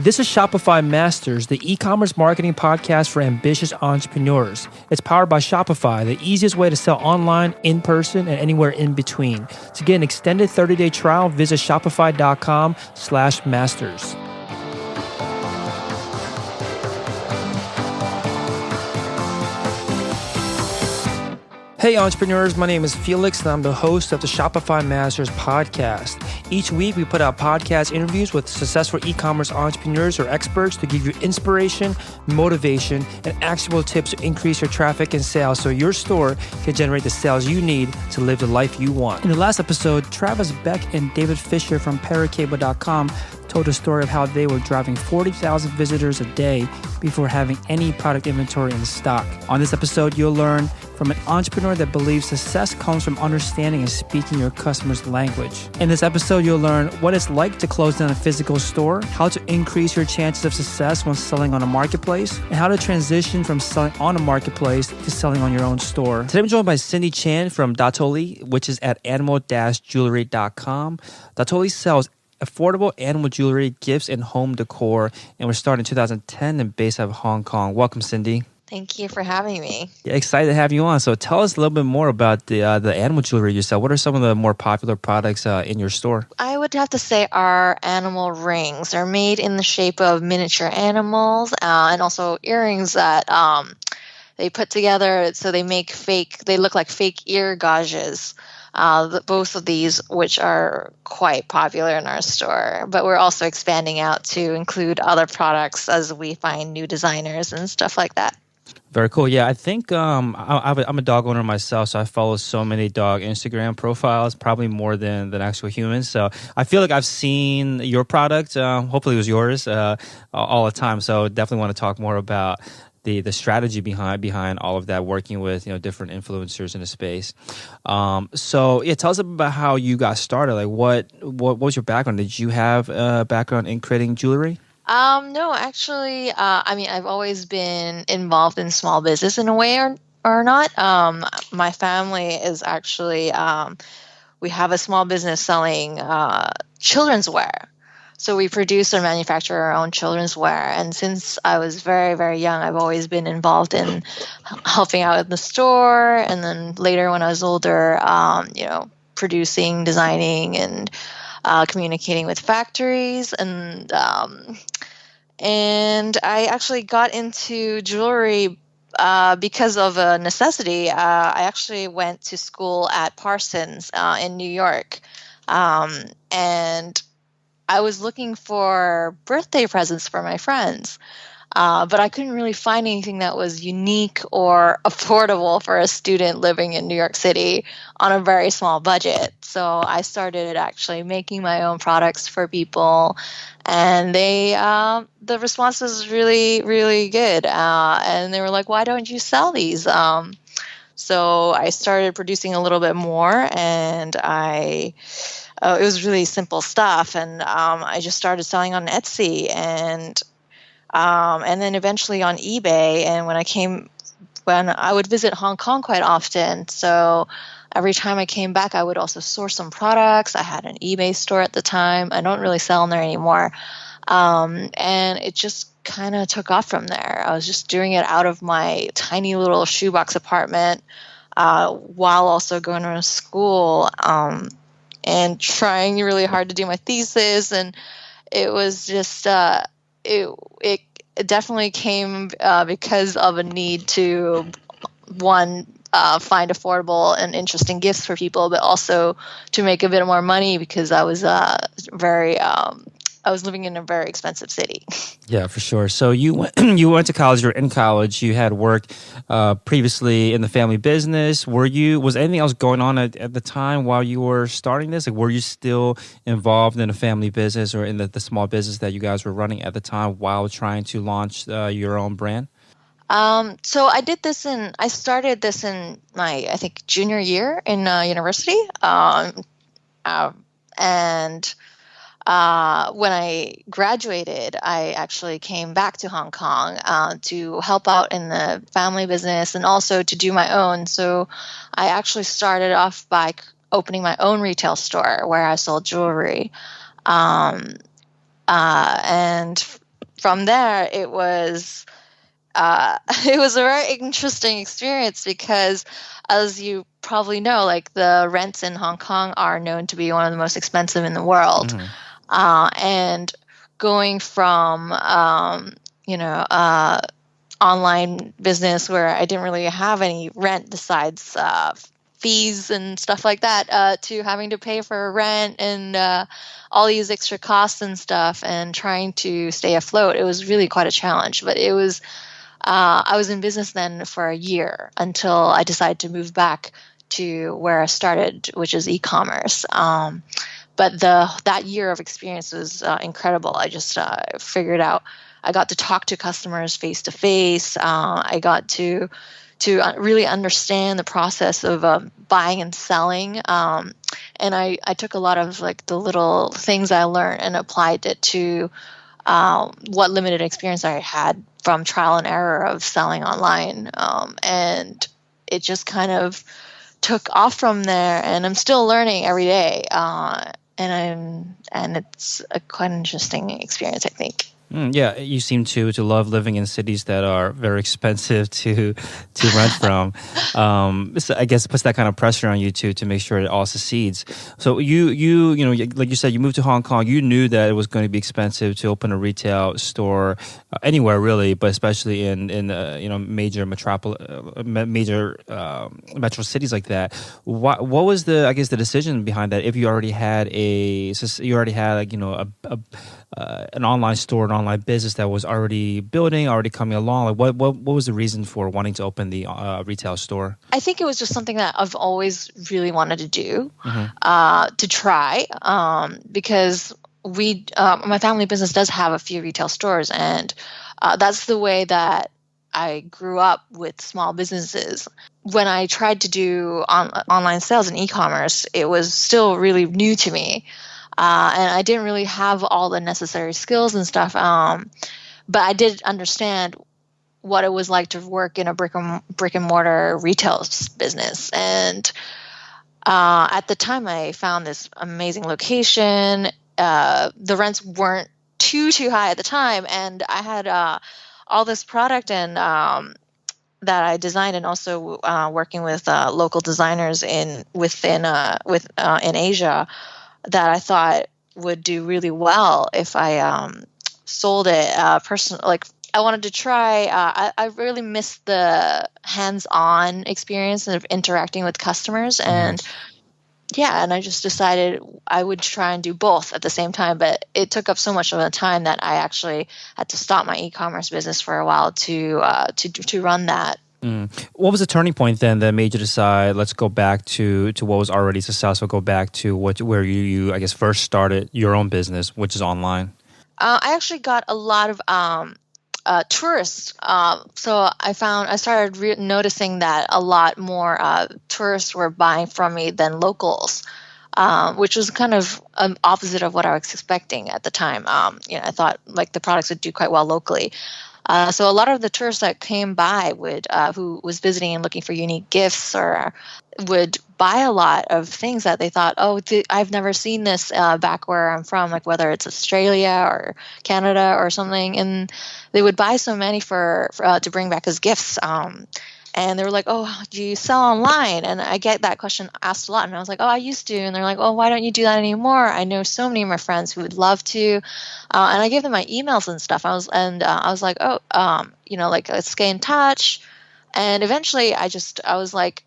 This is Shopify Masters, the e-commerce marketing podcast for ambitious entrepreneurs. It's powered by Shopify, the easiest way to sell online, in person, and anywhere in between. To get an extended 30-day trial, visit shopify.com/masters. Hey entrepreneurs, my name is Felix and I'm the host of the Shopify Masters podcast. Each week we put out podcast interviews with successful e-commerce entrepreneurs or experts to give you inspiration, motivation, and actionable tips to increase your traffic and sales so your store can generate the sales you need to live the life you want. In the last episode, Travis Beck and David Fisher from Paracable.com told a story of how they were driving 40,000 visitors a day before having any product inventory in stock. On this episode, you'll learn from an entrepreneur that believes success comes from understanding and speaking your customer's language. In this episode, you'll learn what it's like to close down a physical store, how to increase your chances of success when selling on a marketplace, and how to transition from selling on a marketplace to selling on your own store. Today, I'm joined by Cindy Chan from Datoli, which is at animal-jewelry.com. Datoli sells affordable animal jewelry, gifts, and home decor, and we're starting in 2010 and based out of Hong Kong. Welcome, Cindy. Thank you for having me. Yeah, excited to have you on. So tell us a little bit more about the animal jewelry you sell. What are some of the more popular products in your store? I would have to say our animal rings are made in the shape of miniature animals and also earrings that they put together so they look like fake ear gauges. Both of these, which are quite popular in our store, but we're also expanding out to include other products as we find new designers and stuff like that. Very cool. Yeah, I think I'm a dog owner myself, so I follow so many dog Instagram profiles, probably more than actual humans. So I feel like I've seen your product, hopefully it was yours, all the time. So definitely want to talk more about the strategy behind all of that, working with different influencers in the space. So yeah, tell us about how you got started. Like what was your background? Did you have a background in creating jewelry? No, actually, I've always been involved in small business in a way or not. My family is actually, we have a small business selling children's wear. So we produce and manufacture our own children's wear. And since I was very, very young, I've always been involved in helping out in the store. And then later when I was older, producing, designing, and communicating with factories. And I actually got into jewelry because of a necessity. I actually went to school at Parsons in New York. And I was looking for birthday presents for my friends, but I couldn't really find anything that was unique or affordable for a student living in New York City on a very small budget. So I started actually making my own products for people, and the response was really, really good. And they were like, "Why don't you sell these?" So I started producing a little bit more, and it was really simple stuff, and I just started selling on Etsy, and then eventually on eBay. And when I would visit Hong Kong quite often, so every time I came back, I would also source some products. I had an eBay store at the time. I don't really sell on there anymore, and it just kind of took off from there. I was just doing it out of my tiny little shoebox apartment while also going to school. And trying really hard to do my thesis, and it was just it definitely came because of a need to find affordable and interesting gifts for people, but also to make a bit more money because I was I was living in a very expensive city. Yeah, for sure. So you went to college. You're in college. You had worked previously in the family business. Was anything else going on at the time while you were starting this? Like, were you still involved in a family business or in the small business that you guys were running at the time while trying to launch your own brand? So I started this in my, I think, junior year in university. And when I graduated, I actually came back to Hong Kong to help out in the family business and also to do my own. So I actually started off by opening my own retail store where I sold jewelry. And from there, it was it was a very interesting experience because, as you probably know, like the rents in Hong Kong are known to be one of the most expensive in the world. And going from online business where I didn't really have any rent besides fees and stuff like that, to having to pay for rent and all these extra costs and stuff, and trying to stay afloat, it was really quite a challenge. But it was I was in business then for a year until I decided to move back to where I started, which is e-commerce. But that year of experience was incredible. I just figured out, I got to talk to customers face to face. I got to really understand the process of buying and selling. And I took a lot of like the little things I learned and applied it to what limited experience I had from trial and error of selling online. And it just kind of took off from there, and I'm still learning every day. And it's a quite interesting experience, I think. Yeah, you seem to love living in cities that are very expensive to rent from. So I guess it puts that kind of pressure on you to make sure it all succeeds. So you know, like you said, you moved to Hong Kong. You knew that it was going to be expensive to open a retail store anywhere really, but especially in major metro cities like that. What was the decision behind that? If you already had an online store, an online business that was already building, already coming along, like what was the reason for wanting to open the retail store? I think it was just something that I've always really wanted to do, to try, because my family business does have a few retail stores, and that's the way that I grew up with small businesses. When I tried to do online sales and e-commerce, it was still really new to me. And I didn't really have all the necessary skills and stuff. But I did understand what it was like to work in a brick and mortar retail business. And at the time, I found this amazing location. The rents weren't too high at the time, and I had all this product and that I designed, and also working with local designers in Asia, that I thought would do really well if I sold it personally. Like, I wanted to try. I really missed the hands-on experience of interacting with customers, and and I just decided I would try and do both at the same time. But it took up so much of the time that I actually had to stop my e-commerce business for a while to run that. What was the turning point then that made you decide, let's go back to what was already successful, go back to where you I guess first started your own business, which is online? I actually got a lot of tourists. So I started noticing that a lot more tourists were buying from me than locals, which was kind of opposite of what I was expecting at the time. I thought like the products would do quite well locally. So a lot of the tourists that came by who was visiting and looking for unique gifts, or would buy a lot of things that they thought, I've never seen this back where I'm from, like whether it's Australia or Canada or something, and they would buy so many for to bring back as gifts. And they were like, do you sell online? And I get that question asked a lot. And I was like, I used to. And they're like, why don't you do that anymore? I know so many of my friends who would love to. And I gave them my emails and stuff. I was like, let's stay in touch. And eventually I was like,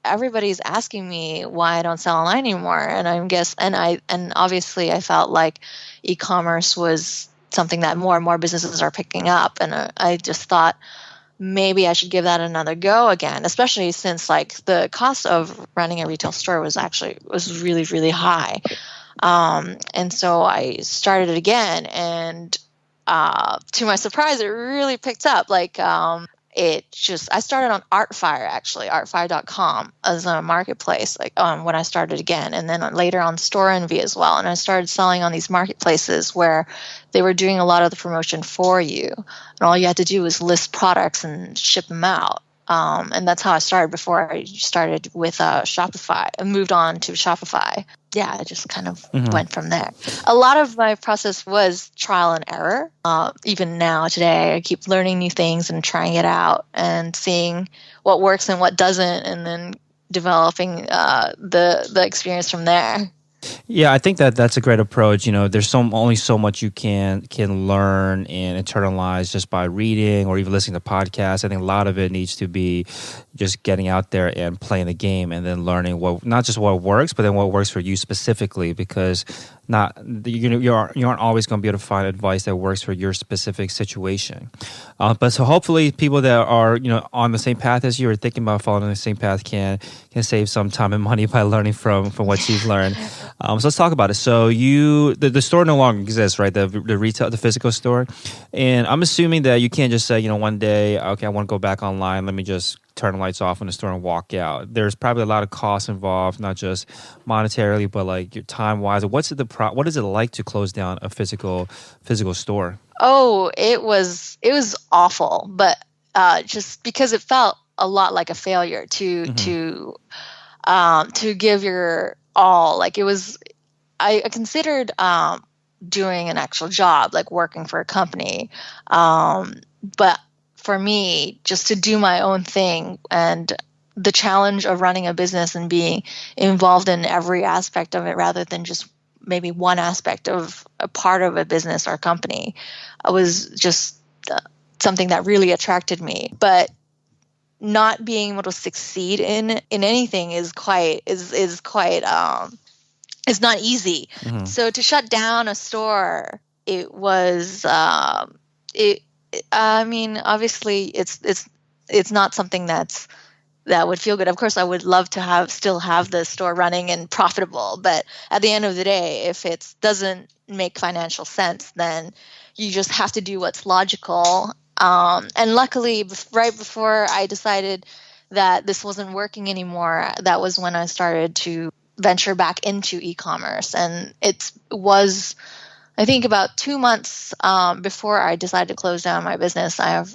everybody's asking me why I don't sell online anymore. And and obviously I felt like e-commerce was something that more and more businesses are picking up. And I just thought, maybe I should give that another go again, especially since like the cost of running a retail store was really, really high. And so I started it again, and to my surprise, it really picked up. Like, I started on Artfire, actually, artfire.com as a marketplace, like when I started again, and then later on Store Envy as well. And I started selling on these marketplaces where they were doing a lot of the promotion for you, and all you had to do was list products and ship them out. And that's how I started before I started with Shopify and moved on to Shopify. Yeah, I just kind of went from there. A lot of my process was trial and error. Even now, today, I keep learning new things and trying it out and seeing what works and what doesn't, and then developing the experience from there. Yeah, I think that's a great approach. There's only so much you can learn and internalize just by reading or even listening to podcasts. I think a lot of it needs to be just getting out there and playing the game, and then learning not just what works, but then what works for you specifically. Because you aren't always going to be able to find advice that works for your specific situation. But so hopefully people that are on the same path as you or thinking about following the same path can save some time and money by learning from what you've learned. So let's talk about it. So the store no longer exists, right? The retail, the physical store, and I'm assuming that you can't just say one day, okay, I want to go back online. Let me just turn the lights off in the store and walk out. There's probably a lot of costs involved, not just monetarily, but like your time wise. What is it like to close down a physical store? Oh, it was awful, but just because it felt a lot like a failure to give your all. Like it was, I considered doing an actual job, like working for a company, but for me, just to do my own thing, and the challenge of running a business and being involved in every aspect of it rather than just maybe one aspect of a part of a business or company was just something that really attracted me. But not being able to succeed in anything is not easy. So to shut down a store, it was I mean, obviously, it's not something that would feel good. Of course, I would love to still have the store running and profitable, but at the end of the day, if it doesn't make financial sense, then you just have to do what's logical. And luckily, right before I decided that this wasn't working anymore, that was when I started to venture back into e-commerce, and it was, I think, about 2 months before I decided to close down my business. I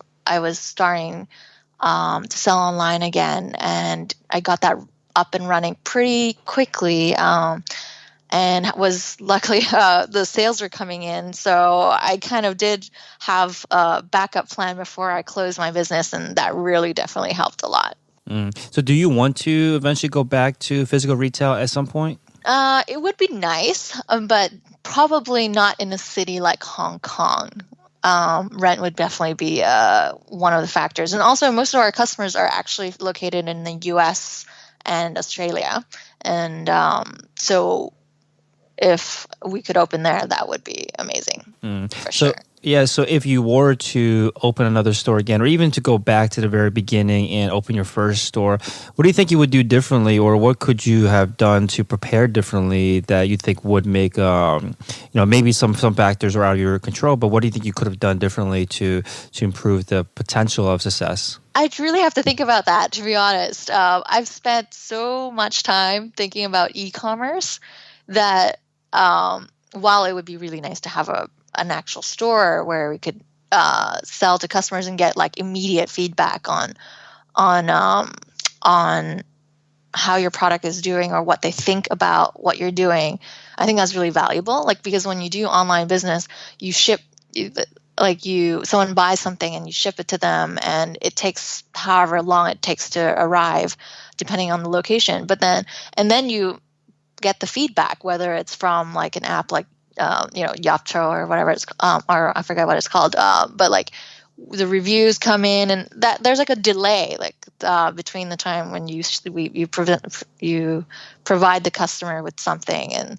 was starting to sell online again, and I got that up and running pretty quickly. And was luckily the sales were coming in, so I kind of did have a backup plan before I closed my business, and that really definitely helped a lot. So, do you want to eventually go back to physical retail at some point? It would be nice, but probably not in a city like Hong Kong. Rent would definitely be one of the factors. And also, most of our customers are actually located in the US and Australia. And so if we could open there, that would be amazing for sure. Yeah, so if you were to open another store again, or even to go back to the very beginning and open your first store, what do you think you would do differently, or what could you have done to prepare differently that you think would make, maybe some factors are out of your control, but what do you think you could have done differently to improve the potential of success? I'd really have to think about that, to be honest. I've spent so much time thinking about e-commerce that while it would be really nice to have an actual store where we could sell to customers and get like immediate feedback on how your product is doing or what they think about what you're doing, I think that's really valuable. Like, because when you do online business, you ship, someone buys something and you ship it to them, and it takes however long it takes to arrive, depending on the location. But then you get the feedback, whether it's from like an app like Yapcho or whatever it's or I forget what it's called, but like the reviews come in, and that there's like a delay between the time when you provide the customer with something and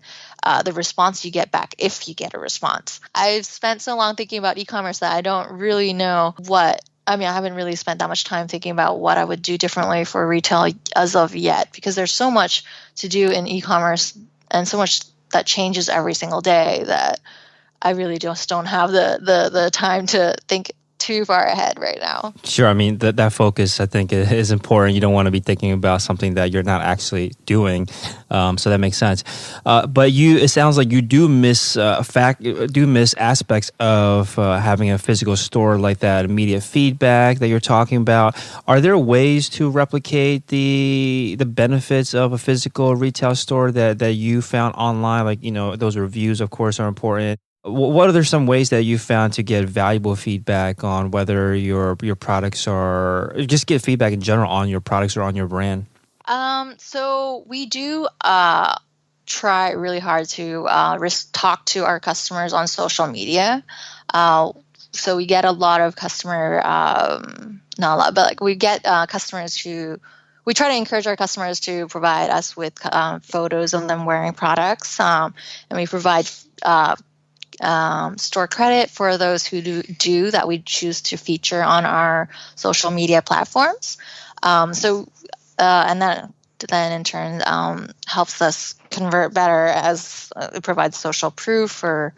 the response you get back, if you get a response. I've spent so long thinking about e-commerce that I don't really know I haven't really spent that much time thinking about what I would do differently for retail as of yet, because there's so much to do in e-commerce and so much that changes every single day that I really just don't have the time to think too far ahead right now. Sure. I mean, that focus, I think, is important. You don't want to be thinking about something that you're not actually doing. So that makes sense. But it sounds like you do miss aspects of having a physical store, like that immediate feedback that you're talking about. Are there ways to replicate the benefits of a physical retail store that you found online? Like, those reviews, of course, are important. What are some ways that you found to get valuable feedback on whether your products are, just get feedback in general on your products or on your brand? So we do try really hard to talk to our customers on social media. So we get a lot of not a lot, but like we get customers we try to encourage our customers to provide us with photos of them wearing products, and we provide store credit for those who do that we choose to feature on our social media platforms. And that then in turn helps us convert better, as it provides social proof for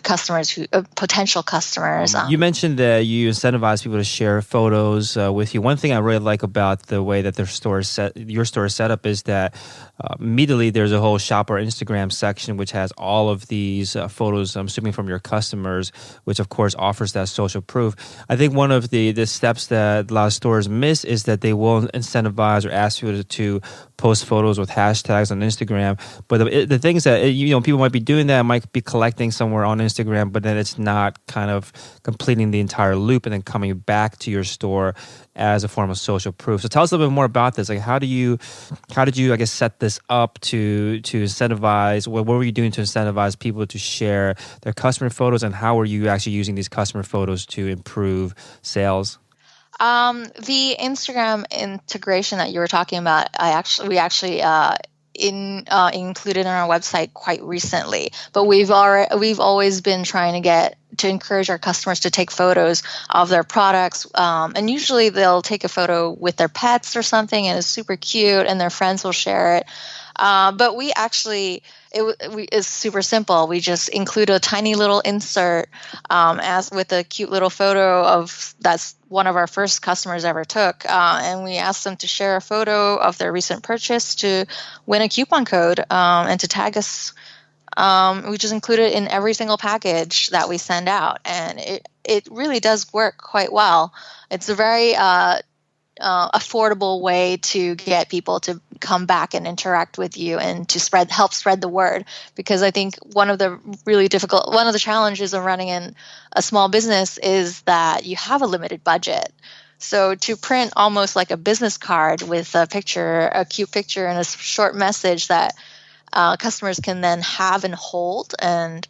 customers potential customers. You mentioned that you incentivize people to share photos with you. One thing I really like about the way that your store is set up is that immediately there's a whole shop or Instagram section which has all of these photos, I'm assuming from your customers, which of course offers that social proof. I think one of the steps that a lot of stores miss is that they will incentivize or ask you to post photos with hashtags on Instagram. But the thing is that people might be doing that, might be collecting somewhere on Instagram, but then it's not kind of completing the entire loop and then coming back to your store as a form of social proof. So tell us a little bit more about this. Like, how did you, I guess, set this up to incentivize? What were you doing to incentivize people to share their customer photos, and how were you actually using these customer photos to improve sales? The Instagram integration that you were talking about, we actually included on our website quite recently. But we've always been trying to encourage our customers to take photos of their products, and usually they'll take a photo with their pets or something, and it's super cute, and their friends will share it. But we actually, it's super simple. We just include a tiny little insert as with a cute little photo that's one of our first customers ever took, and we asked them to share a photo of their recent purchase to win a coupon code and to tag us. We just include it in every single package that we send out, and it really does work quite well. It's a very affordable way to get people to come back and interact with you and to help spread the word. Because I think one of the challenges of running in a small business is that you have a limited budget. So to print almost like a business card with a cute picture and a short message that customers can then have and hold and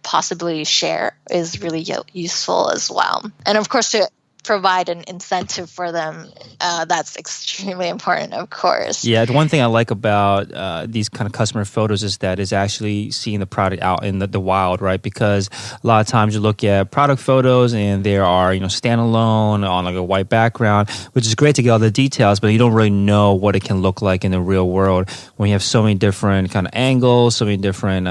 possibly share is really useful as well. And of course, to provide an incentive for them, that's extremely important, of course. Yeah, the one thing I like about these kind of customer photos is that it's actually seeing the product out in the wild, right? Because a lot of times you look at product photos and there are, standalone on like a white background, which is great to get all the details, but you don't really know what it can look like in the real world when you have so many different kind of angles, so many different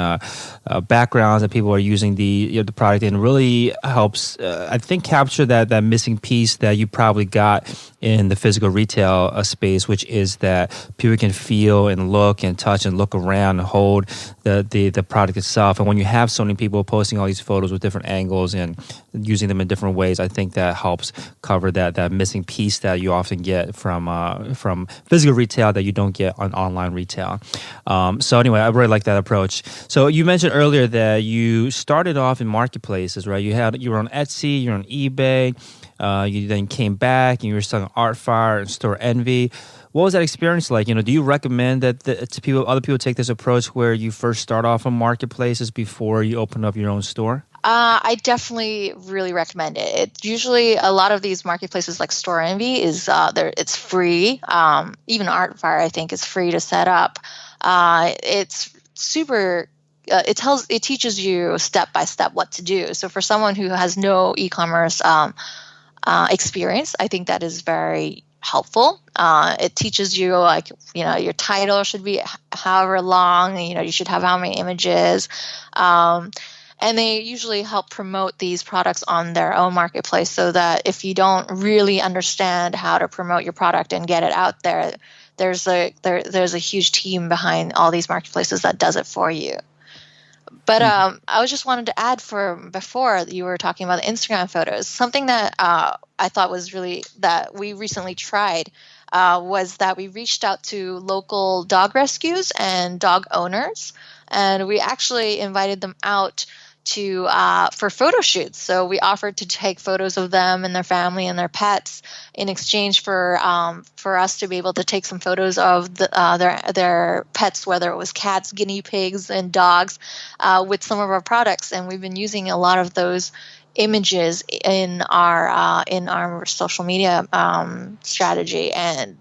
backgrounds that people are using the product in. Really helps, I think, capture that missing piece that you probably got in the physical retail space, which is that people can feel and look and touch and look around and hold the product itself. And when you have so many people posting all these photos with different angles and using them in different ways, I think that helps cover that missing piece that you often get from physical retail that you don't get on online retail. So anyway, I really like that approach. So you mentioned earlier that you started off in marketplaces, right? You were on Etsy, you're on eBay. You then came back and you were selling Artfire and Store Envy. What was that experience like? Do you recommend that other people take this approach where you first start off on marketplaces before you open up your own store? I definitely really recommend it. Usually a lot of these marketplaces like Store Envy it's free. Even Artfire, I think, is free to set up. It's super. It teaches you step by step what to do. So for someone who has no e-commerce experience, I think that is very helpful. It teaches you, your title should be however long, you should have how many images. And they usually help promote these products on their own marketplace, so that if you don't really understand how to promote your product and get it out there, there's a huge team behind all these marketplaces that does it for you. But I was just wanted to add, for before you were talking about the Instagram photos, something that I thought was really, that we recently tried, was that we reached out to local dog rescues and dog owners, and we actually invited them out to for photo shoots. So we offered to take photos of them and their family and their pets in exchange for us to be able to take some photos of their pets, whether it was cats, guinea pigs, and dogs, with some of our products. And we've been using a lot of those images in our social media strategy, and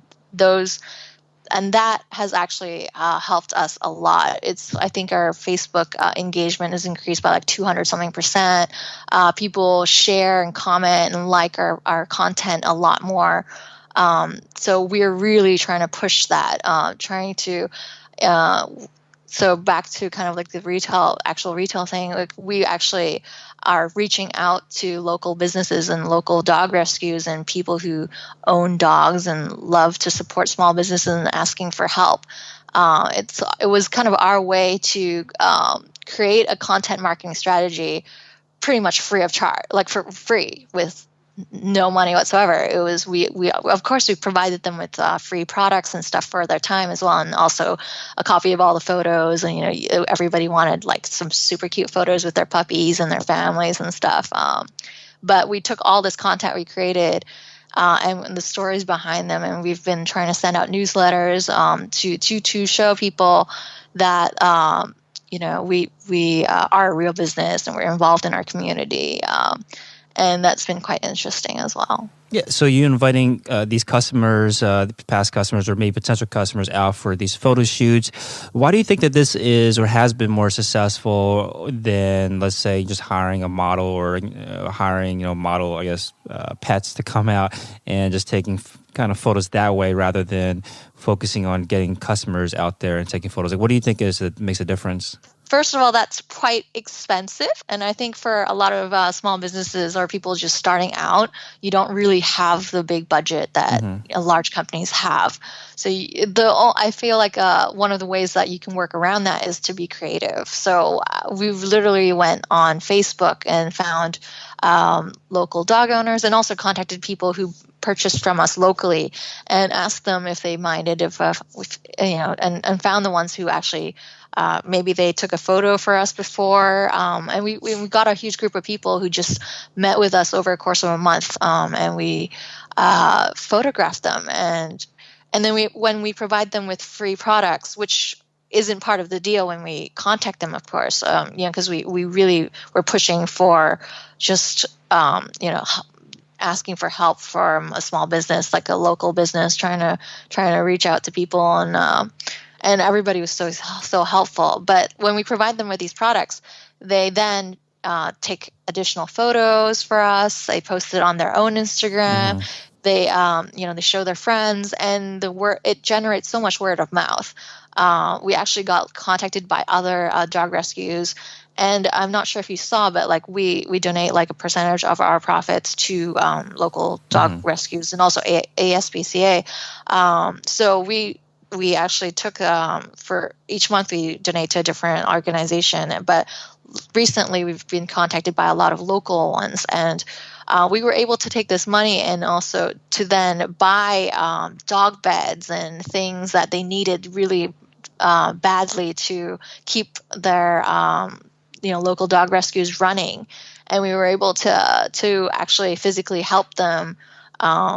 that has actually helped us a lot. I think our Facebook engagement has increased by like 200 something percent. People share and comment and like our content a lot more. So we're really trying to push that, so back to kind of like the actual retail thing, like we actually are reaching out to local businesses and local dog rescues and people who own dogs and love to support small businesses and asking for help. It was kind of our way to create a content marketing strategy pretty much free of charge, like for free, with no money whatsoever. It was we of course we provided them with free products and stuff for their time as well, and also a copy of all the photos. And everybody wanted like some super cute photos with their puppies and their families and stuff. But we took all this content we created and the stories behind them, and we've been trying to send out newsletters to show people that we are a real business and we're involved in our community. And that's been quite interesting as well. Yeah, so you're inviting these customers, past customers or maybe potential customers out for these photo shoots. Why do you think that this is or has been more successful than, let's say, just hiring a model or hiring, model, I guess, pets to come out and just taking kind of photos that way rather than focusing on getting customers out there and taking photos? Like, what do you think makes a difference? First of all, that's quite expensive. And I think for a lot of small businesses or people just starting out, you don't really have the big budget that large companies have. So I feel like one of the ways that you can work around that is to be creative. So we literally went on Facebook and found local dog owners, and also contacted people who purchased from us locally and asked them if they minded and found the ones who actually maybe they took a photo for us before, and we got a huge group of people who just met with us over a course of a month, and we photographed them, and then when we provide them with free products, which isn't part of the deal when we contact them, of course, because we really were pushing for just asking for help from a small business, like a local business, trying to reach out to people, and everybody was so helpful. But when we provide them with these products, they then take additional photos for us. They post it on their own Instagram. They they show their friends, and it generates so much word of mouth. We actually got contacted by other dog rescues, and I'm not sure if you saw, but like we donate like a percentage of our profits to local dog rescues and also ASPCA. So we actually took for each month we donate to a different organization, but recently we've been contacted by a lot of local ones, and we were able to take this money and also to then buy dog beds and things that they needed really badly to keep their local dog rescues running. And we were able to actually physically help them,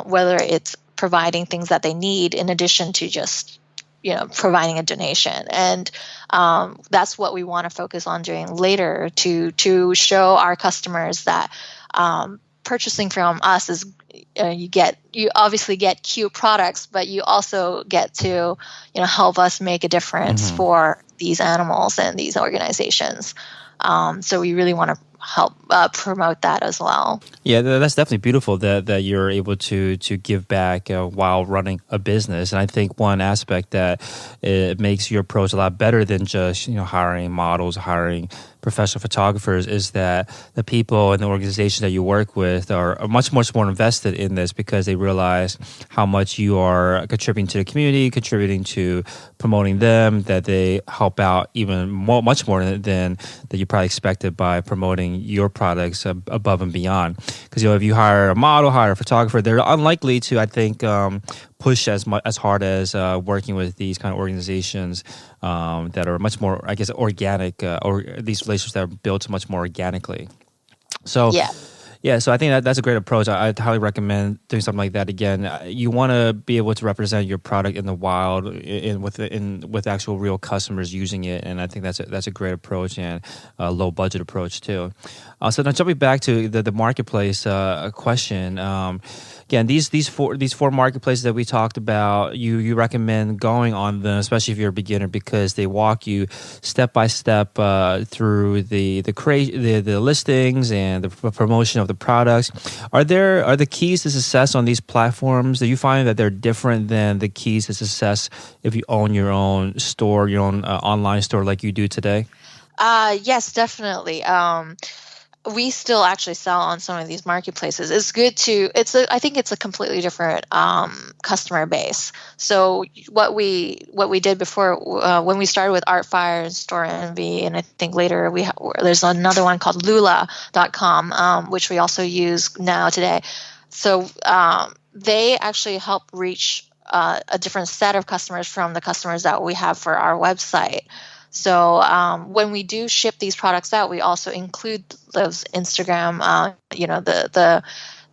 whether it's providing things that they need in addition to just providing a donation. And that's what we want to focus on doing later to show our customers that purchasing from us is you obviously get cute products, but you also get to help us make a difference for these animals and these organizations. So we really want to help promote that as well. Yeah, that's definitely beautiful that you're able to give back while running a business. And I think one aspect that it makes your approach a lot better than just hiring models, hiring professional photographers is that the people and the organizations that you work with are much more invested in this because they realize how much you are contributing to the community, contributing to promoting them, that they help out even much more than that you probably expected by promoting your products above and beyond. Because if you hire a model, hire a photographer, they're unlikely to, I think, push as hard as working with these kind of organizations that are much more, I guess, organic, or these relationships that are built much more organically. So so I think that's a great approach. I'd highly recommend doing something like that again. You want to be able to represent your product in the wild, with actual real customers using it, and I think that's a great approach and a low budget approach too. So now jumping back to the marketplace question. Again, these four marketplaces that we talked about, you recommend going on them, especially if you're a beginner, because they walk you step by step through the listings and the promotion of the products. Are the keys to success on these platforms? Do you find that they're different than the keys to success if you own your own store, your own online store like you do today? Yes, definitely. We still actually sell on some of these marketplaces. It's good to. I think it's a completely different customer base. So what we did before when we started with Artfire and Store Envy, and I think later there's another one called Lula.com, which we also use now today. So they actually help reach a different set of customers from the customers that we have for our website. So when we do ship these products out, we also include those Instagram,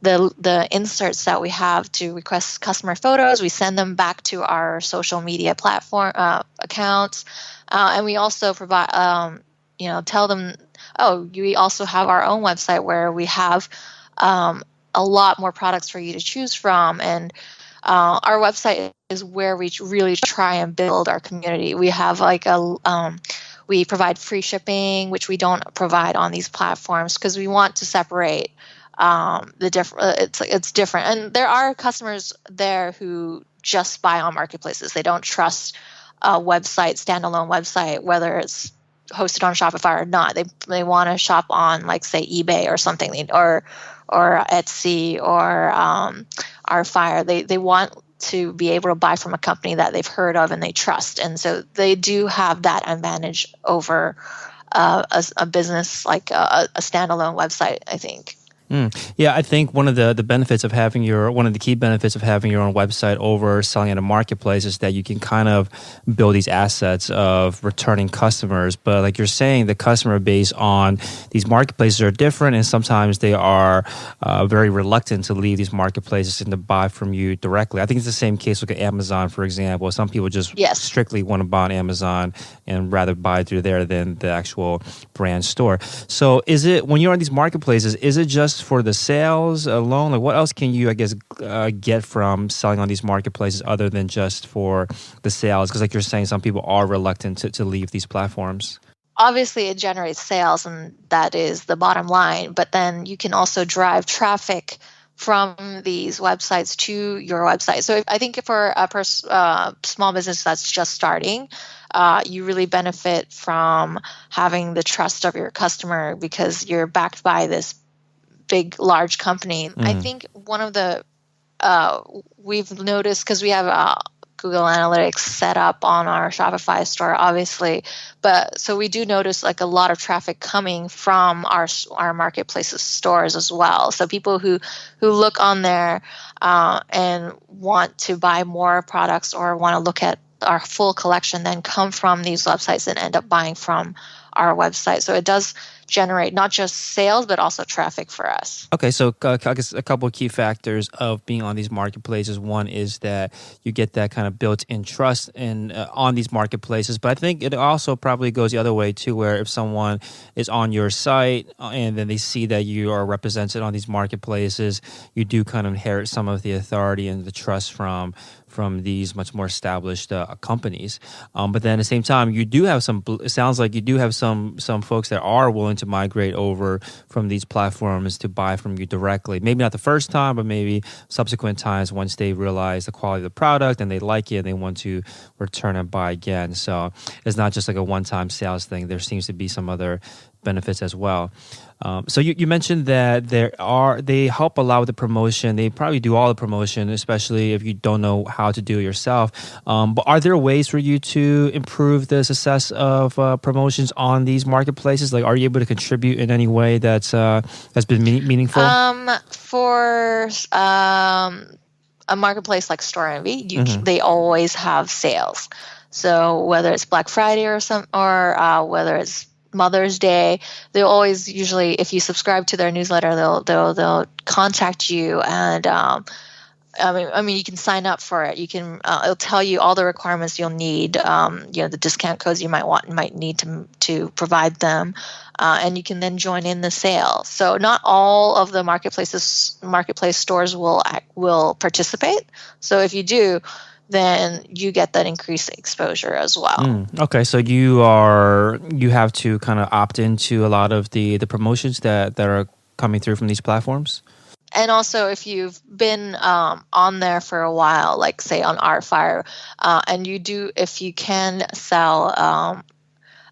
the inserts that we have to request customer photos. We send them back to our social media platform accounts, and we also provide, tell them, we also have our own website where we have a lot more products for you to choose from, and our website is where we really try and build our community. We have we provide free shipping, which we don't provide on these platforms because we want to separate the different. It's different, and there are customers there who just buy on marketplaces. They don't trust a standalone website, whether it's hosted on Shopify or not. They want to shop on, like, say, eBay or something, or Etsy or Artfire. They want to be able to buy from a company that they've heard of and they trust, and so they do have that advantage over a business like a standalone website, I think. Yeah, I think one of the benefits of one of the key benefits of having your own website over selling at a marketplace is that you can kind of build these assets of returning customers. But like you're saying, the customer base on these marketplaces are different, and sometimes they are very reluctant to leave these marketplaces and to buy from you directly. I think it's the same case with Amazon, for example. Some people just strictly want to buy on Amazon and rather buy through there than the actual brand store. So when you're on these marketplaces, is it just for the sales alone? Like, what else can you, I guess, get from selling on these marketplaces other than just for the sales? Because like you're saying, some people are reluctant to leave these platforms. Obviously, it generates sales, and that is the bottom line. But then you can also drive traffic from these websites to your website. So I think for a small business that's just starting, you really benefit from having the trust of your customer because you're backed by this big, large company. I think one of the we've noticed, because we have Google Analytics set up on our Shopify store, obviously, but so we do notice like a lot of traffic coming from our marketplaces stores as well. So people who look on there and want to buy more products or want to look at our full collection then come from these websites and end up buying from our website. So it does generate not just sales, but also traffic for us. Okay, so I guess a couple of key factors of being on these marketplaces. One is that you get that kind of built-in trust on these marketplaces, but I think it also probably goes the other way too, where if someone is on your site and then they see that you are represented on these marketplaces, you do kind of inherit some of the authority and the trust from from these much more established companies. But then at the same time, you do have some. It sounds like you do have some folks that are willing to migrate over from these platforms to buy from you directly. Maybe not the first time, but maybe subsequent times once they realize the quality of the product and they like it and they want to return and buy again. So it's not just like a one-time sales thing. There seems to be some other benefits as well. So you mentioned that they help a lot with the promotion. They probably do all the promotion, especially if you don't know how to do it yourself. But are there ways for you to improve the success of promotions on these marketplaces? Like, are you able to contribute in any way that's been meaningful? For a marketplace like Store Envy, they always have sales. So whether it's Black Friday or whether it's Mother's Day, they'll always usually, if you subscribe to their newsletter, they'll contact you, and I mean, you can sign up for it. You can it'll tell you all the requirements you'll need. The discount codes you might need to provide them, and you can then join in the sale. So not all of the marketplace stores will participate. So if you do, then you get that increased exposure as well. Okay, so you have to kind of opt into a lot of the promotions that are coming through from these platforms? And also, if you've been on there for a while, like say on Artfire, and if you can sell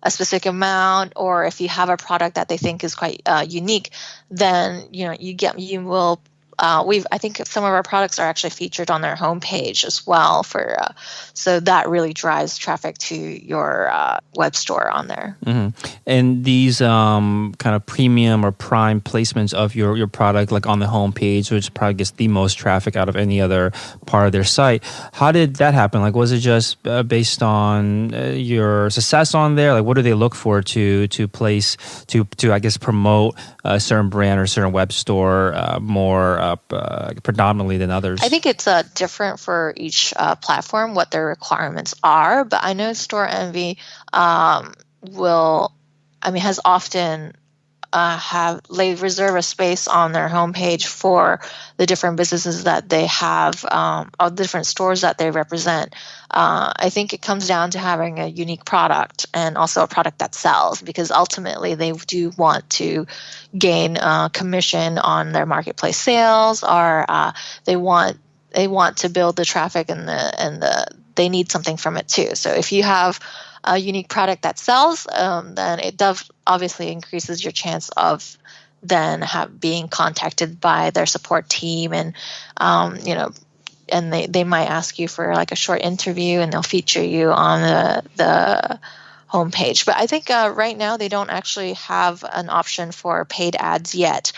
a specific amount, or if you have a product that they think is quite unique, then you will. I think some of our products are actually featured on their homepage as well. So that really drives traffic to your web store on there. Mm-hmm. And these kind of premium or prime placements of your product, like on the homepage, which probably gets the most traffic out of any other part of their site. How did that happen? Like, was it just based on your success on there? Like, what do they look for to place to I guess promote a certain brand or a certain web store more predominantly than others? I think it's different for each platform what their requirements are, but I know Store Envy has often they reserve a space on their homepage for the different businesses that they have, or different stores that they represent. I think it comes down to having a unique product and also a product that sells, because ultimately they do want to gain commission on their marketplace sales, or they want to build the traffic and they need something from it too. So if you have a unique product that sells, then it does obviously increases your chance of then being contacted by their support team, and and they might ask you for like a short interview, and they'll feature you on the homepage. But I think right now they don't actually have an option for paid ads yet.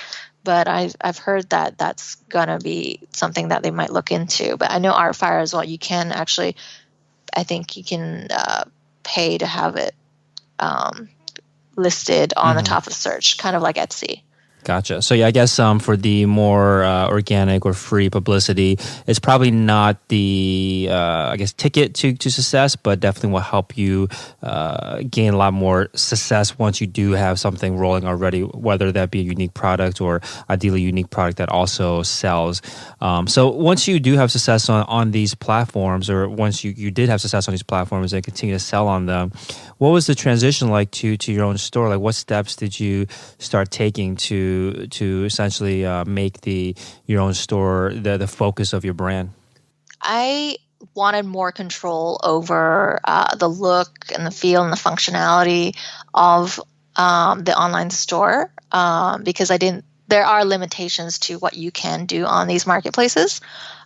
But I've heard that that's gonna be something that they might look into. But I know Artfire as well. You can actually, I think you can pay to have it listed on the top of search, kind of like Etsy. Gotcha. So yeah, I guess for the more organic or free publicity, it's probably not the ticket to success, but definitely will help you gain a lot more success once you do have something rolling already, whether that be a unique product or ideally a unique product that also sells. So once you do have success on these platforms, or once you did have success on these platforms and continue to sell on them, what was the transition like to your own store? Like, what steps did you start taking to essentially make your own store the focus of your brand? I wanted more control over the look and the feel and the functionality of the online store, because there are limitations to what you can do on these marketplaces.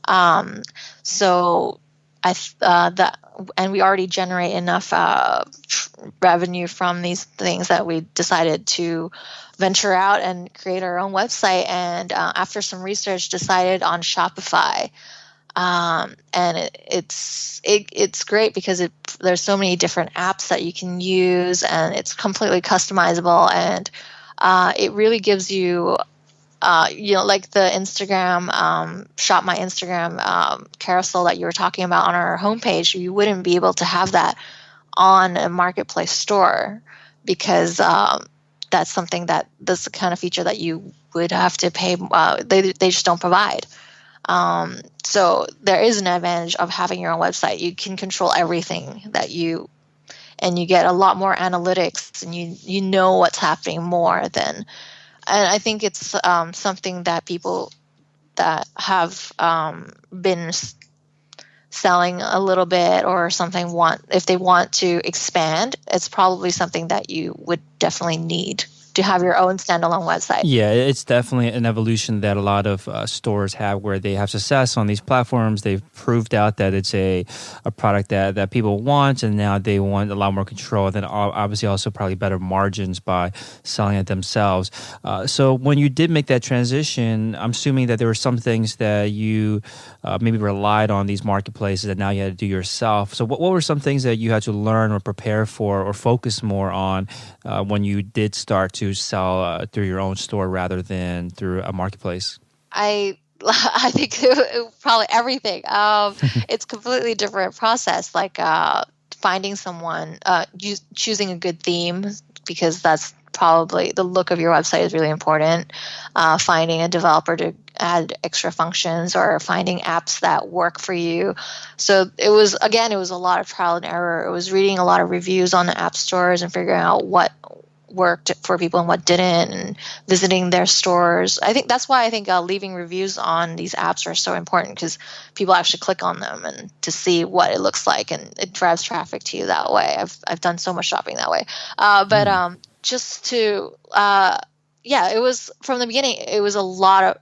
And we already generate enough revenue from these things that we decided to venture out and create our own website. And after some research, decided on Shopify. And it's great because there's so many different apps that you can use, and it's completely customizable, and it really gives you. Like the Instagram, Shop My Instagram carousel that you were talking about on our homepage, you wouldn't be able to have that on a marketplace store, because that's something that's the kind of feature that you would have to pay. They just don't provide. So there is an advantage of having your own website. You can control everything and you get a lot more analytics, and you know what's happening more than. And I think it's something that people that have been selling a little bit or something if they want to expand, it's probably something that you would definitely need to have your own standalone website. Yeah, it's definitely an evolution that a lot of stores have where they have success on these platforms. They've proved out that it's a product that people want, and now they want a lot more control. Then obviously also probably better margins by selling it themselves. So when you did make that transition, I'm assuming that there were some things that you maybe relied on these marketplaces that now you had to do yourself. So what were some things that you had to learn or prepare for or focus more on when you did start to sell through your own store rather than through a marketplace? I think probably everything. It's a completely different process. Like finding someone, choosing a good theme, because that's probably the look of your website is really important. Finding a developer to add extra functions, or finding apps that work for you. So it was a lot of trial and error. It was reading a lot of reviews on the app stores and figuring out what worked for people and what didn't, and visiting their stores. I think that's why leaving reviews on these apps are so important, because people actually click on them and to see what it looks like, and it drives traffic to you that way. I've done so much shopping that way. Just to it was from the beginning. It was a lot of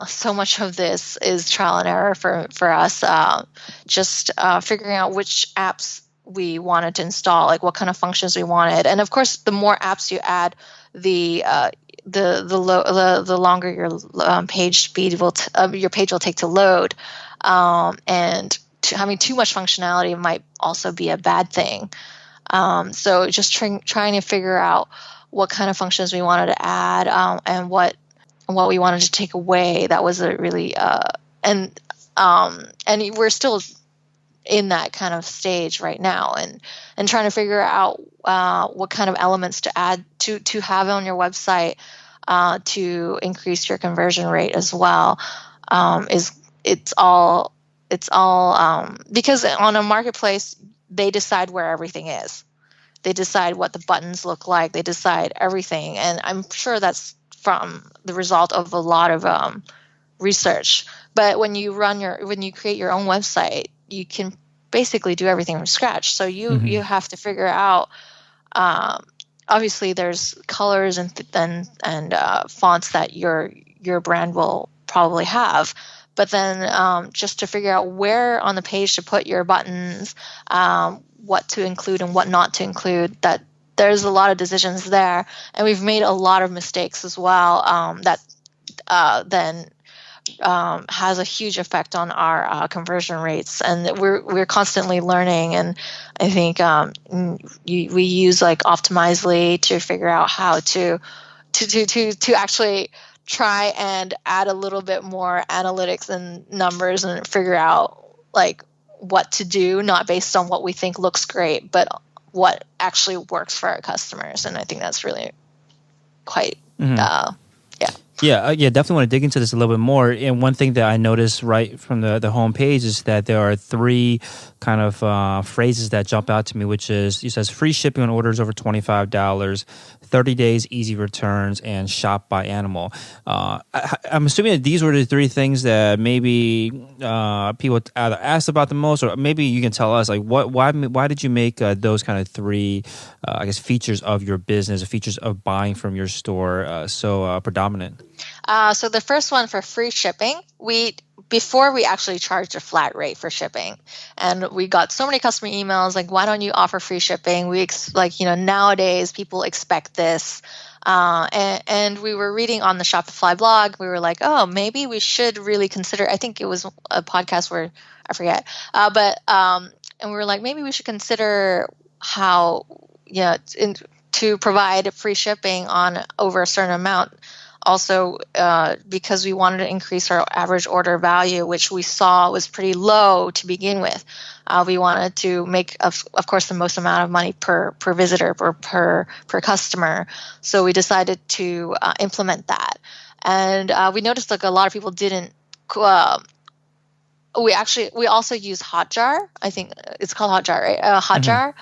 so much of this is trial and error for us. Just figuring out which apps we wanted to install, like what kind of functions we wanted, and of course, the more apps you add, the longer your page speed your page will take to load, and having too much functionality might also be a bad thing. So just trying to figure out what kind of functions we wanted to add, and what we wanted to take away. That was a really and we're still in that kind of stage right now, and trying to figure out what kind of elements to add to have on your website to increase your conversion rate as well. It's all because on a marketplace they decide where everything is. They decide what the buttons look like. They decide everything, and I'm sure that's from the result of a lot of research. But when you create your own website, you can basically do everything from scratch. So you have to figure out. Obviously, there's colors and fonts that your brand will probably have, but then just to figure out where on the page to put your buttons, what to include and what not to include. That there's a lot of decisions there, and we've made a lot of mistakes as well. That then has a huge effect on our conversion rates, and we're constantly learning. And I think we use like Optimizely to figure out how to actually try and add a little bit more analytics and numbers, and figure out like what to do, not based on what we think looks great, but what actually works for our customers. And I think that's really quite Yeah, definitely want to dig into this a little bit more. And one thing that I noticed right from the homepage is that there are three kind of phrases that jump out to me, which is, it says free shipping on orders over $25, 30 days, easy returns, and shop by animal. I'm assuming that these were the three things that maybe people either asked about the most, or maybe you can tell us, like, why did you make those kind of three, features of your business, features of buying from your store so predominant? So the first one, for free shipping, before we actually charged a flat rate for shipping, and we got so many customer emails like, why don't you offer free shipping? Nowadays people expect this. And we were reading on the Shopify blog, we were like, oh, maybe we should really consider, I think it was a podcast where, I forget, and we were like, maybe we should consider how, to provide free shipping on over a certain amount. Also, because we wanted to increase our average order value, which we saw was pretty low to begin with. We wanted to make, of course, the most amount of money per visitor or per customer. So we decided to implement that. And we noticed like a lot of people didn't we also use Hotjar. I think it's called Hotjar, right? Hotjar.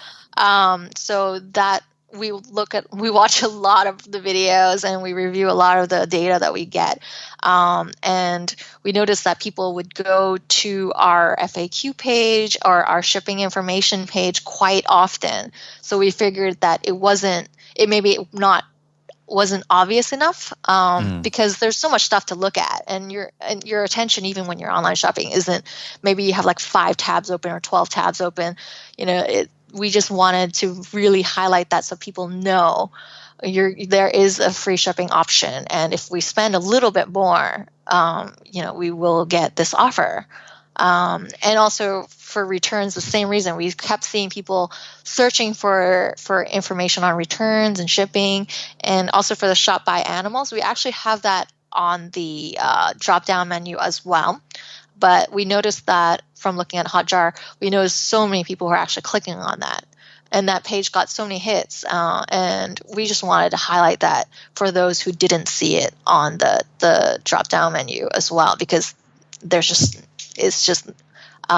So that we watch a lot of the videos and we review a lot of the data that we get. And we noticed that people would go to our FAQ page or our shipping information page quite often. So we figured that it wasn't obvious enough because there's so much stuff to look at, and your attention, even when you're online shopping, isn't, maybe you have like 5 tabs open or 12 tabs open. We just wanted to really highlight that so people know there is a free shipping option, and if we spend a little bit more, we will get this offer. And also for returns, the same reason. We kept seeing people searching for information on returns and shipping, and also for the shop by animals. We actually have that on the drop-down menu as well. But we noticed that from looking at Hotjar, we noticed so many people were actually clicking on that. And that page got so many hits. And we just wanted to highlight that for those who didn't see it on the drop-down menu as well, because it's just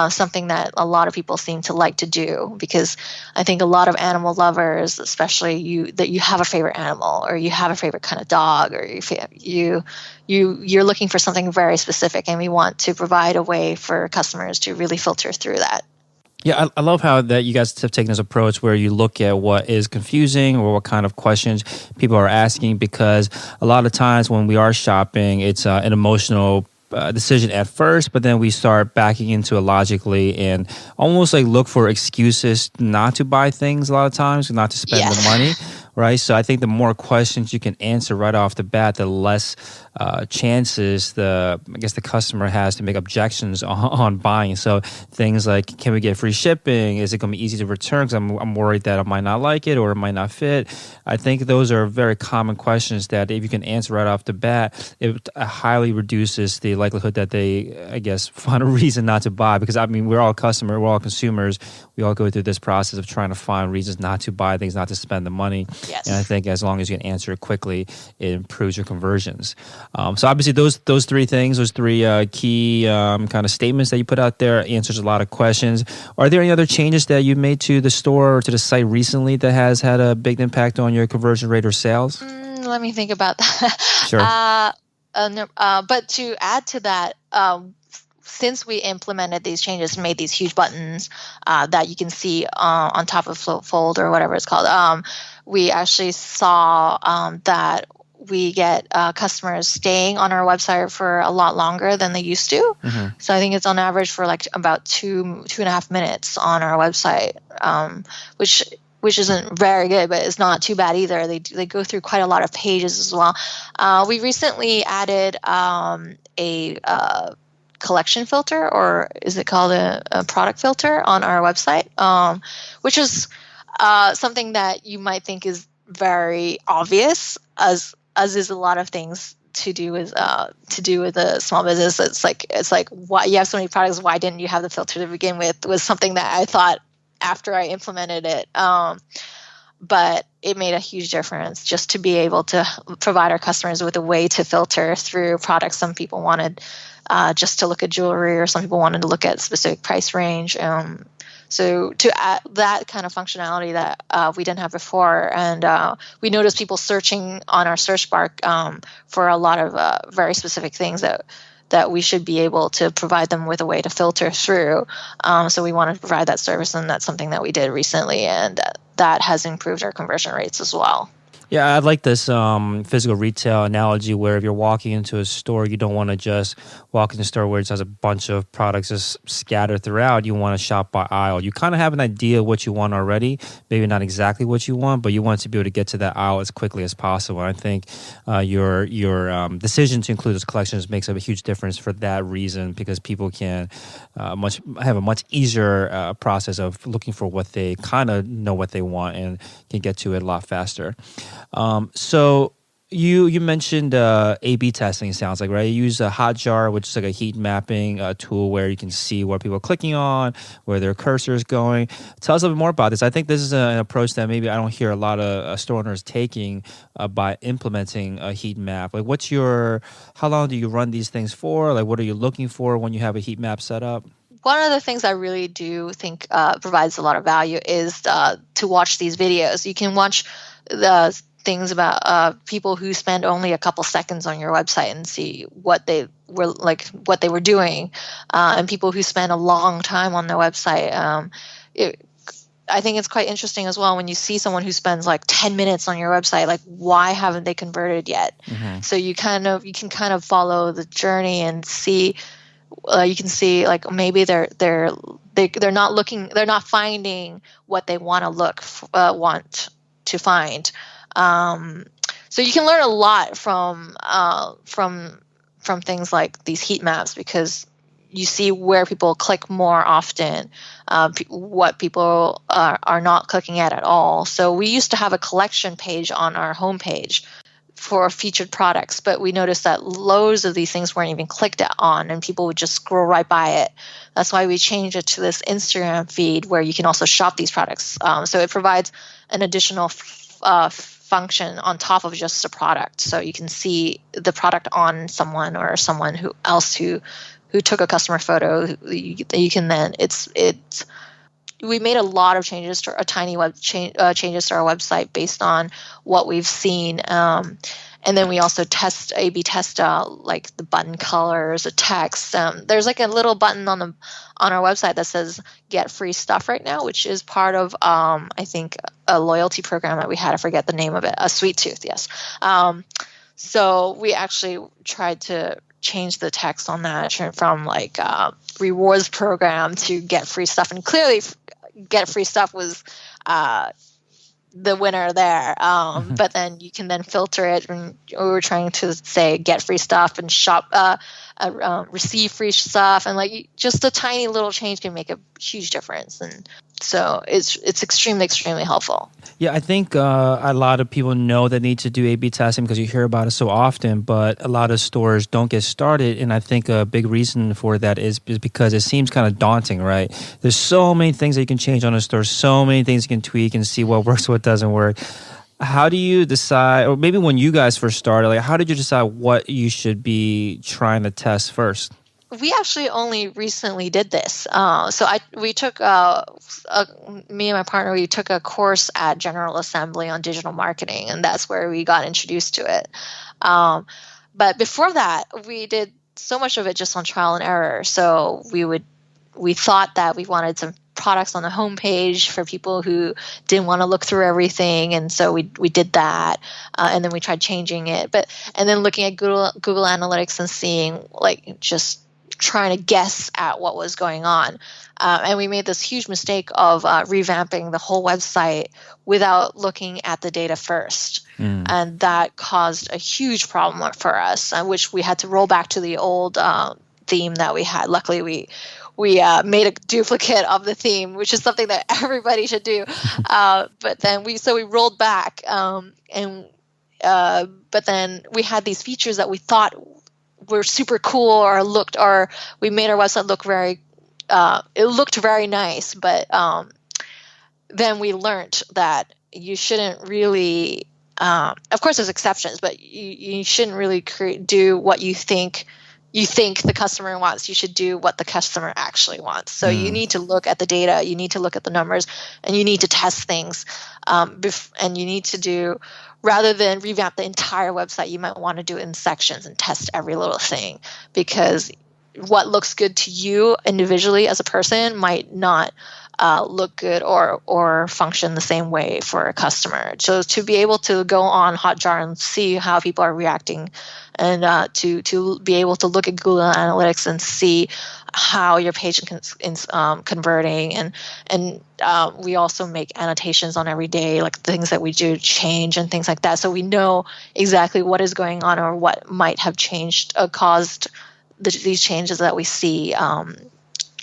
something that a lot of people seem to like to do, because I think a lot of animal lovers, especially you have a favorite animal or you have a favorite kind of dog, or you're looking for something very specific, and we want to provide a way for customers to really filter through that. Yeah, I love how that you guys have taken this approach where you look at what is confusing or what kind of questions people are asking, because a lot of times when we are shopping, it's an emotional decision at first, but then we start backing into it logically and almost like look for excuses not to buy things a lot of times, not to spend the money, right? So I think the more questions you can answer right off the bat, the less chances the customer has to make objections on buying. So things like, can we get free shipping? Is it going to be easy to return? Because I'm worried that I might not like it or it might not fit. I think those are very common questions that if you can answer right off the bat, it highly reduces the likelihood that they, I guess, find a reason not to buy. Because we're all customers, we're all consumers. We all go through this process of trying to find reasons not to buy things, not to spend the money. Yes. And I think as long as you can answer it quickly, it improves your conversions. So obviously those three things, those three key kind of statements that you put out there answers a lot of questions. Are there any other changes that you made to the store or to the site recently that has had a big impact on your conversion rate or sales? Let me think about that. Sure. But to add to that, since we implemented these changes, made these huge buttons that you can see on top of Fold or whatever it's called, we actually saw that we get customers staying on our website for a lot longer than they used to. Mm-hmm. So I think it's on average for like about 2.5 minutes on our website, which isn't very good, but it's not too bad either. They go through quite a lot of pages as well. We recently added a collection filter, or is it called a product filter on our website, which is something that you might think is very obvious, as is a lot of things to do with a small business. It's like why you have so many products, why didn't you have the filter to begin with, was something that I thought after I implemented it. But it made a huge difference just to be able to provide our customers with a way to filter through products. Some people wanted just to look at jewelry, or some people wanted to look at specific price range. So to add that kind of functionality that we didn't have before, and we noticed people searching on our search bar for a lot of very specific things that we should be able to provide them with a way to filter through. So we wanted to provide that service, and that's something that we did recently, and that has improved our conversion rates as well. Yeah, I like this physical retail analogy where if you're walking into a store, you don't want to just walk in the store where it has a bunch of products just scattered throughout. You want to shop by aisle. You kind of have an idea what you want already, maybe not exactly what you want, but you want to be able to get to that aisle as quickly as possible. And I think your decision to include those collections makes a huge difference for that reason, because people can have a much easier process of looking for what they kind of know what they want and can get to it a lot faster. So You mentioned A/B testing. Sounds like, right? You use a Hotjar, which is like a heat mapping tool where you can see what people are clicking on, where their cursor is going. Tell us a little bit more about this. I think this is an approach that maybe I don't hear a lot of store owners taking by implementing a heat map. Like, how long do you run these things for? Like, what are you looking for when you have a heat map set up? One of the things I really do think provides a lot of value is to watch these videos. You can watch the things about people who spend only a couple seconds on your website and see what they were doing, and people who spend a long time on their website. I think it's quite interesting as well when you see someone who spends like 10 minutes on your website, like why haven't they converted yet? Mm-hmm. So you can kind of follow the journey and see. You can see like maybe they're not finding what they want to find. So you can learn a lot from things like these heat maps, because you see where people click more often, what people are not clicking at all. So we used to have a collection page on our homepage for featured products, but we noticed that loads of these things weren't even clicked on and people would just scroll right by it. That's why we changed it to this Instagram feed where you can also shop these products. So it provides an additional function on top of just a product. So you can see the product on someone or someone who took a customer photo. You can then we made a lot of changes to changes to our website based on what we've seen. And then we also A/B test like the button colors, the text. There's like a little button on our website that says "Get free stuff" right now, which is part of I think a loyalty program that we had. I forget the name of it. A Sweet Tooth, yes. So we actually tried to change the text on that from like rewards program to get free stuff, and clearly get free stuff was the winner there. But then you can then filter it, and we were trying to say get free stuff and shop receive free stuff, and like just a tiny little change can make a huge difference. And so it's extremely helpful. Yeah, I think a lot of people know they need to do A/B testing because you hear about it so often, but a lot of stores don't get started. And I think a big reason for that is because it seems kind of daunting, right? There's so many things that you can change on a store, so many things you can tweak and see what works, what doesn't work. How do you decide, or maybe when you guys first started, like how did you decide what you should be trying to test first? We actually only recently did this. We took me and my partner, we took a course at General Assembly on digital marketing, and that's where we got introduced to it. But before that, we did so much of it just on trial and error. So we thought that we wanted some products on the homepage for people who didn't want to look through everything, and so we did that, and then we tried changing it. And then looking at Google Analytics and seeing like just trying to guess at what was going on. And we made this huge mistake of revamping the whole website without looking at the data first. And that caused a huge problem for us, which we had to roll back to the old theme that we had. Luckily, we made a duplicate of the theme, which is something that everybody should do. But then we rolled back, but then we had these features that we thought were super cool, or we made our website look it looked very nice, but then we learned that you shouldn't really, of course there's exceptions, but you shouldn't really do what you think the customer wants. You should do what the customer actually wants. So you need to look at the data, you need to look at the numbers, and you need to test things. And you need to do, rather than revamp the entire website, you might want to do it in sections and test every little thing, because what looks good to you individually as a person might not look good or function the same way for a customer. So to be able to go on Hotjar and see how people are reacting, and to be able to look at Google Analytics and see how your page is converting, and we also make annotations on every day, like things that we do change and things like that, so we know exactly what is going on or what might have changed, caused these changes that we see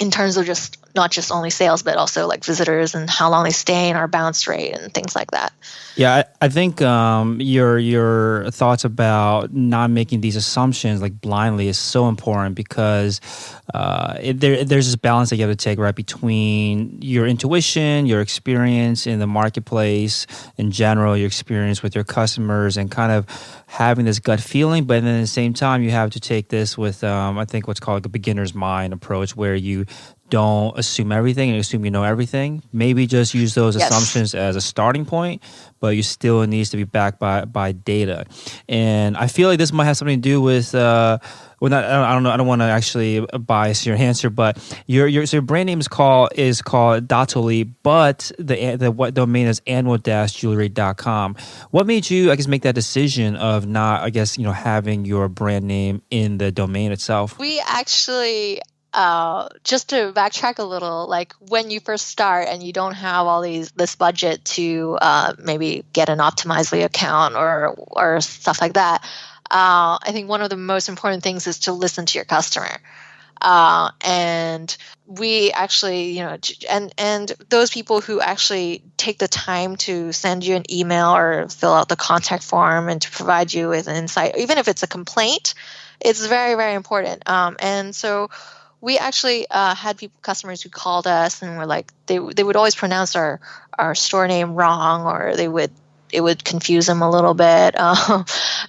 in terms of just not just only sales, but also like visitors and how long they stay and our bounce rate and things like that. Yeah, I think your thoughts about not making these assumptions like blindly is so important because there's this balance that you have to take right between your intuition, your experience in the marketplace in general, your experience with your customers, and kind of having this gut feeling. But then at the same time, you have to take this with I think what's called like a beginner's mind approach, where you don't assume everything and assume you know everything. Maybe just use those assumptions as a starting point, but you still needs to be backed by data. And I feel like this might have something to do with well, not, I don't know. I don't want to actually bias your answer, but your so your brand name is called Dattoli, but the what domain is animal-jewelry.com. What made you, I guess, make that decision of not, I guess, having your brand name in the domain itself? We actually, just to backtrack a little, like when you first start and you don't have all this budget to maybe get an Optimizely account or stuff like that, I think one of the most important things is to listen to your customer. And we actually, and those people who actually take the time to send you an email or fill out the contact form and to provide you with an insight, even if it's a complaint, it's very, very important. And so we actually had customers who called us and were like, they would always pronounce our store name wrong, or it would confuse them a little bit.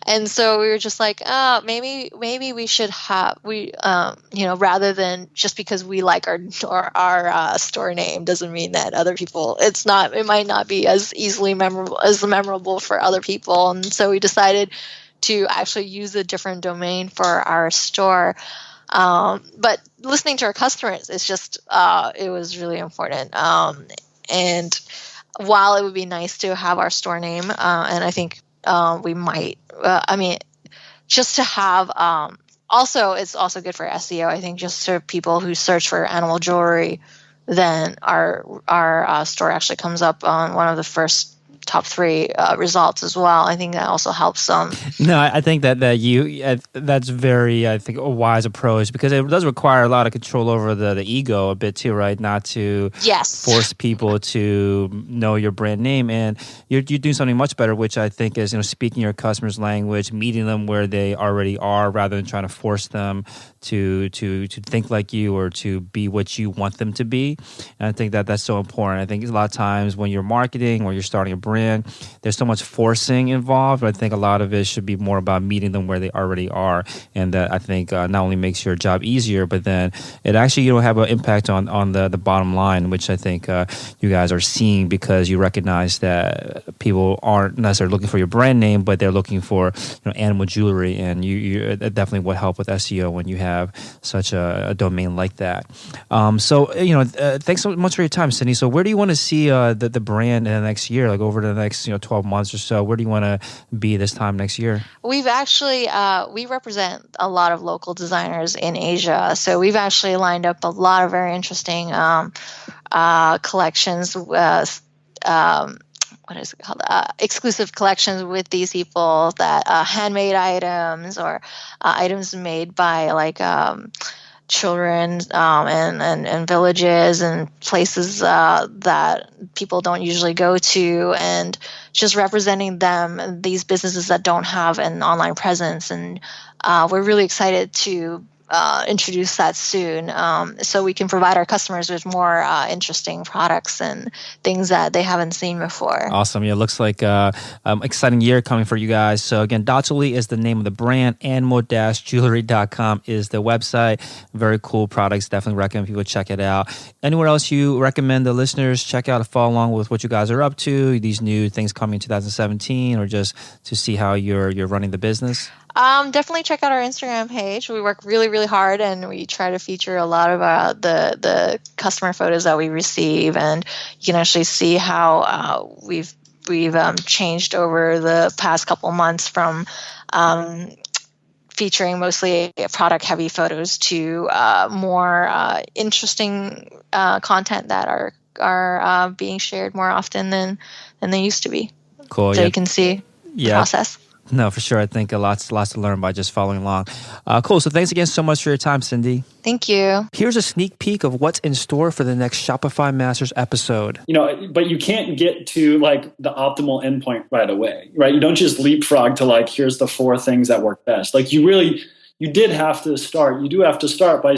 And so we were just like, maybe we should have, rather than just because we like our store name doesn't mean that other people, it might not be as memorable for other people. And so we decided to actually use a different domain for our store. But listening to our customers is just, it was really important. And while it would be nice to have our store name, and I think we might, just to have, also, it's also good for SEO. I think just for people who search for animal jewelry, then our store actually comes up on one of the first top 3 results as well. I think that also helps some. No, I think that's very, I think, a wise approach, because it does require a lot of control over the ego a bit too, right? Not to force people to know your brand name, and you're doing something much better, which I think is speaking your customers' language, meeting them where they already are, rather than trying to force them to think like you or to be what you want them to be. And I think that's so important. I think a lot of times when you're marketing or you're starting a brand, there's so much forcing involved. But I think a lot of it should be more about meeting them where they already are, and that I think not only makes your job easier, but then it actually have an impact on the bottom line, which I think you guys are seeing, because you recognize that people aren't necessarily looking for your brand name, but they're looking for animal jewelry, and you definitely would help with SEO when you have such a domain like that. So thanks so much for your time, Sydney. So where do you want to see the brand in the next year, like over the next 12 months or so? Where do you want to be this time next year? We've actually we represent a lot of local designers in Asia, so we've actually lined up a lot of very interesting collections. What is it called? Exclusive collections with these people, that handmade items or items made by like children and villages and places that people don't usually go to, and just representing them, these businesses that don't have an online presence. And we're really excited to introduce that soon, so we can provide our customers with more interesting products and things that they haven't seen before. Awesome. Yeah, it looks like exciting year coming for you guys. So again, Dattoli is the name of the brand. Animal-jewelry.com is the website. Very cool products. Definitely recommend people check it out. Anywhere else you recommend the listeners check out to follow along with what you guys are up to, these new things coming in 2017, or just to see how you're running the business? Definitely check out our Instagram page. We work really, really hard, and we try to feature a lot of the customer photos that we receive, and you can actually see how we've changed over the past couple months from featuring mostly product-heavy photos to more interesting content that are being shared more often than they used to be. Cool. So you can see the process. No, for sure. I think lots to learn by just following along. Cool. So thanks again so much for your time, Cindy. Thank you. Here's a sneak peek of what's in store for the next Shopify Masters episode. But you can't get to like the optimal endpoint right away, right? You don't just leapfrog to like, here's the 4 things that work best. Like you do have to start by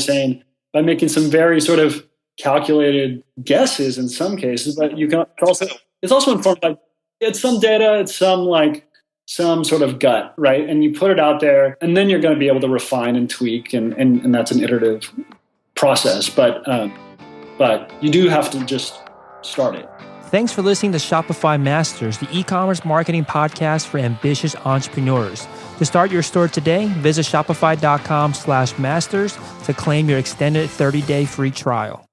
making some very sort of calculated guesses in some cases, but you can also, it's also informed by, it's some data, it's some sort of gut, right? And you put it out there, and then you're going to be able to refine and tweak, and that's an iterative process. But you do have to just start it. Thanks for listening to Shopify Masters, the e-commerce marketing podcast for ambitious entrepreneurs. To start your store today, visit shopify.com/masters to claim your extended 30-day free trial.